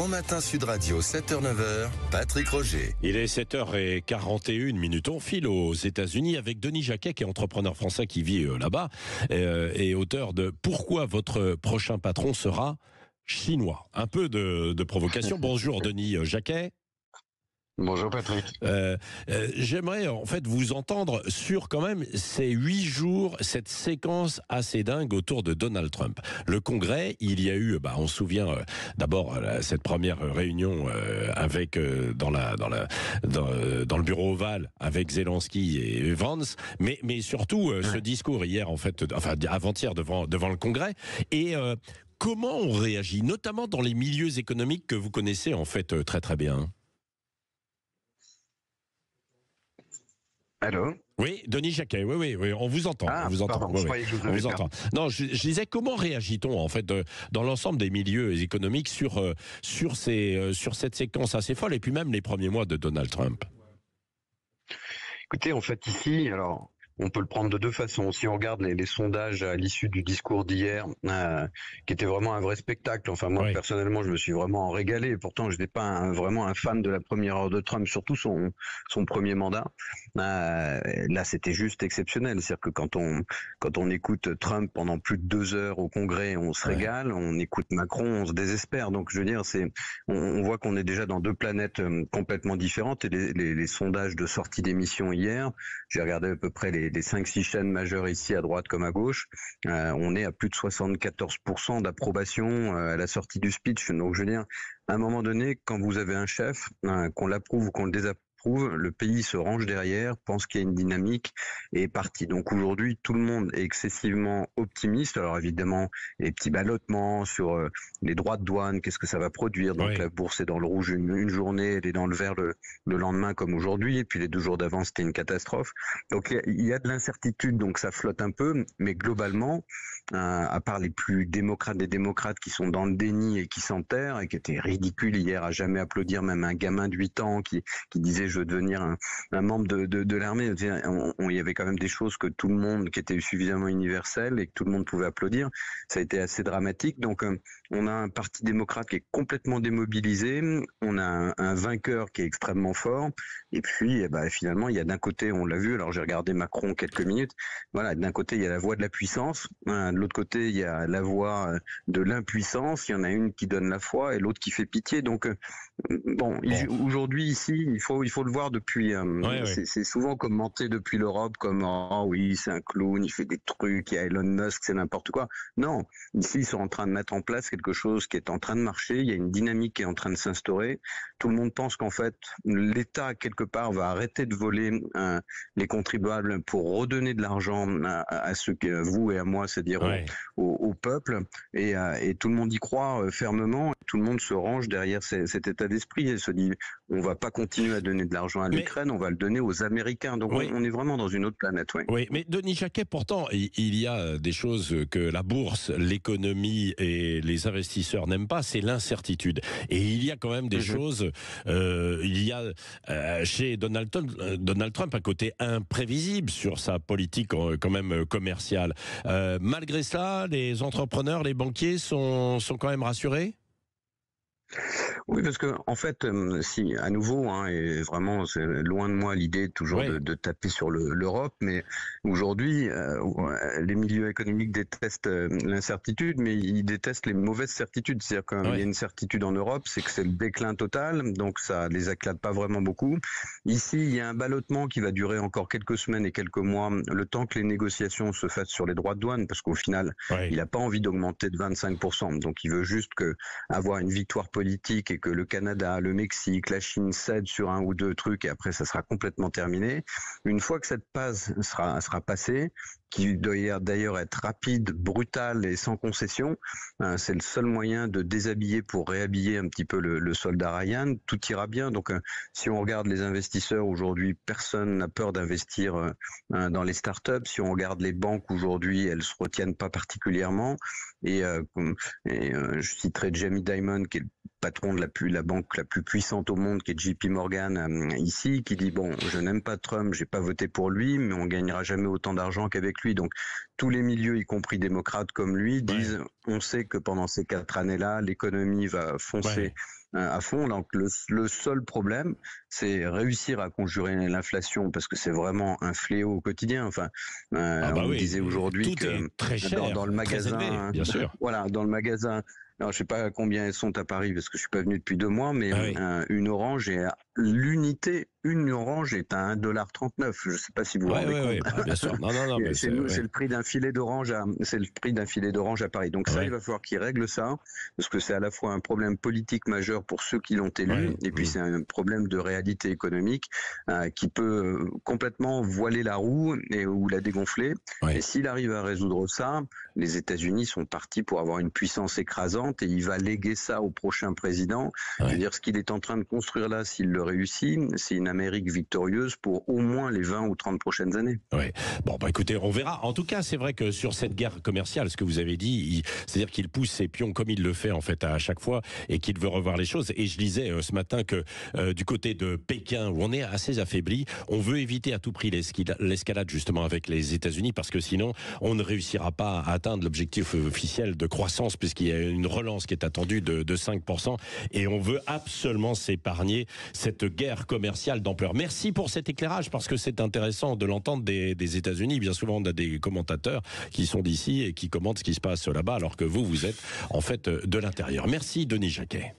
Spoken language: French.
Grand Matin Sud Radio, 7h-9h, Patrick Roger. Il est 7h41, on file aux États-Unis avec Denis Jacquet, qui est entrepreneur français qui vit là-bas, et auteur de « Pourquoi votre prochain patron sera chinois ». Un peu de provocation. Bonjour Denis Jacquet. Bonjour Patrick. J'aimerais en fait vous entendre sur quand même ces 8 jours, cette séquence assez dingue autour de Donald Trump. Le Congrès, il y a eu, on se souvient d'abord cette première réunion avec dans le bureau ovale avec Zelensky et Vance, mais surtout ce discours hier avant-hier devant le Congrès et comment on réagit, notamment dans les milieux économiques que vous connaissez en fait très très bien. Allô ? Oui, Denis Jacquet, oui, on vous entend. Ah, on vous entend. pardon, je croyais que je vous avais perdu. Non, je disais, comment réagit-on en fait dans l'ensemble des milieux économiques sur cette séquence assez folle et puis même les premiers mois de Donald Trump ? Écoutez, en fait ici, alors on peut le prendre de deux façons. Si on regarde les sondages à l'issue du discours d'hier, qui était vraiment un vrai spectacle. Enfin, moi, personnellement, je me suis vraiment régalé. Pourtant, je n'étais pas vraiment un fan de la première heure de Trump, surtout son premier mandat. Là, c'était juste exceptionnel. C'est-à-dire que quand on écoute Trump pendant plus de 2 heures au Congrès, on se régale. On écoute Macron, on se désespère. Donc, je veux dire, on voit qu'on est déjà dans deux planètes complètement différentes. Et les sondages de sortie d'émission hier, j'ai regardé à peu près les 5-6 chaînes majeures ici à droite comme à gauche, on est à plus de 74% d'approbation à la sortie du speech. Donc je veux dire, à un moment donné, quand vous avez un chef, qu'on l'approuve ou qu'on le désapprouve, le pays se range derrière, pense qu'il y a une dynamique et est parti. Donc aujourd'hui, tout le monde est excessivement optimiste. Alors évidemment, les petits ballottements sur les droits de douane, qu'est-ce que ça va produire. Donc la bourse est dans le rouge une journée, elle est dans le vert le lendemain comme aujourd'hui. Et puis les 2 jours d'avant, c'était une catastrophe. Donc il y a de l'incertitude, donc ça flotte un peu. Mais globalement, à part les plus démocrates des démocrates qui sont dans le déni et qui s'enterrent et qui étaient ridicules hier à jamais applaudir même un gamin de 8 ans qui disait je veux devenir un membre de l'armée. Il y avait quand même des choses que tout le monde, qui étaient suffisamment universelles et que tout le monde pouvait applaudir. Ça a été assez dramatique. Donc on a un parti démocrate qui est complètement démobilisé. On a un vainqueur qui est extrêmement fort. Et puis finalement, il y a d'un côté, on l'a vu, alors j'ai regardé Macron quelques minutes, voilà, d'un côté il y a la voix de la puissance, de l'autre côté il y a la voix de l'impuissance, il y en a une qui donne la foi et l'autre qui fait pitié. Donc aujourd'hui ici, il faut le voir depuis, c'est souvent commenté depuis l'Europe comme oh oui c'est un clown, il fait des trucs, il y a Elon Musk, c'est n'importe quoi. Non, ici ils sont en train de mettre en place quelque chose qui est en train de marcher, il y a une dynamique qui est en train de s'instaurer. Tout le monde pense qu'en fait l'État quelque part va arrêter de voler les contribuables pour redonner de l'argent à ceux que vous et à moi, c'est-à-dire au peuple, et tout le monde y croit fermement. Tout le monde se range derrière cet état d'esprit et se dit on va pas continuer à donner de l'argent à l'Ukraine, on va le donner aux Américains. Donc on est vraiment dans une autre planète. Oui, mais Denis Jacquet, pourtant, il y a des choses que la bourse, l'économie et les investisseurs n'aiment pas, c'est l'incertitude. Et il y a quand même des choses, il y a chez Donald Trump un côté imprévisible sur sa politique quand même commerciale. Malgré ça, les entrepreneurs, les banquiers sont quand même rassurés ? Oui, parce que en fait, si à nouveau, et vraiment, c'est loin de moi l'idée toujours de taper sur l'Europe, mais aujourd'hui, les milieux économiques détestent l'incertitude, mais ils détestent les mauvaises certitudes. C'est-à-dire qu'il y a une certitude en Europe, c'est que c'est le déclin total, donc ça les acclame pas vraiment beaucoup. Ici, il y a un ballottement qui va durer encore quelques semaines et quelques mois, le temps que les négociations se fassent sur les droits de douane, parce qu'au final, il n'a pas envie d'augmenter de 25%, donc il veut juste avoir une victoire politique et que le Canada, le Mexique, la Chine cèdent sur 1 ou 2 trucs et après ça sera complètement terminé. Une fois que cette phase sera passée, qui doit d'ailleurs être rapide, brutale et sans concession, c'est le seul moyen de déshabiller pour réhabiller un petit peu le soldat Ryan, tout ira bien. Donc si on regarde les investisseurs aujourd'hui, personne n'a peur d'investir dans les startups. Si on regarde les banques aujourd'hui, elles se retiennent pas particulièrement. Et je citerai Jamie Dimon, qui est le patron de la banque la plus puissante au monde, qui est JP Morgan ici, qui dit bon, je n'aime pas Trump, j'ai pas voté pour lui, mais on gagnera jamais autant d'argent qu'avec avec lui. Donc tous les milieux, y compris démocrates comme lui, disent on sait que pendant ces 4 années-là, l'économie va foncer à fond. Donc le seul problème, c'est réussir à conjurer l'inflation, parce que c'est vraiment un fléau au quotidien. Enfin, on disait aujourd'hui que très cher, dans le magasin, très élevé, bien sûr. Voilà, dans le magasin. Alors, je sais pas combien elles sont à Paris parce que je suis pas venu depuis 2 mois, mais une orange est à l'unité. Une orange est à 1,39 $. Je sais pas si vous vous rendez compte. Bien sûr. Non, mais c'est le prix d'un filet d'orange à Paris. Donc ça, il va falloir qu'ils règlent ça, parce que c'est à la fois un problème politique majeur pour ceux qui l'ont élu, et puis c'est un problème de réalité économique qui peut complètement voiler la roue ou la dégonfler. Et s'il arrive à résoudre ça, les États-Unis sont partis pour avoir une puissance écrasante, et il va léguer ça au prochain président. Je veux dire, ce qu'il est en train de construire là, s'il le réussit, c'est une Amérique victorieuse pour au moins les 20 ou 30 prochaines années. Bon, écoutez, on verra. En tout cas, c'est vrai que sur cette guerre commerciale, ce que vous avez dit, c'est-à-dire qu'il pousse ses pions comme il le fait en fait à chaque fois, et qu'il veut revoir les choses. Et je lisais ce matin que du côté de Pékin, où on est assez affaibli, on veut éviter à tout prix l'escalade justement avec les États-Unis, parce que sinon, on ne réussira pas à atteindre l'objectif officiel de croissance, puisqu'il y a une relance qui est attendue de 5%, et on veut absolument s'épargner cette guerre commerciale d'ampleur. Merci pour cet éclairage, parce que c'est intéressant de l'entendre des États-Unis. Bien souvent, on a des commentateurs qui sont d'ici et qui commentent ce qui se passe là-bas, alors que vous êtes en fait de l'intérieur. Merci Denis Jacquet.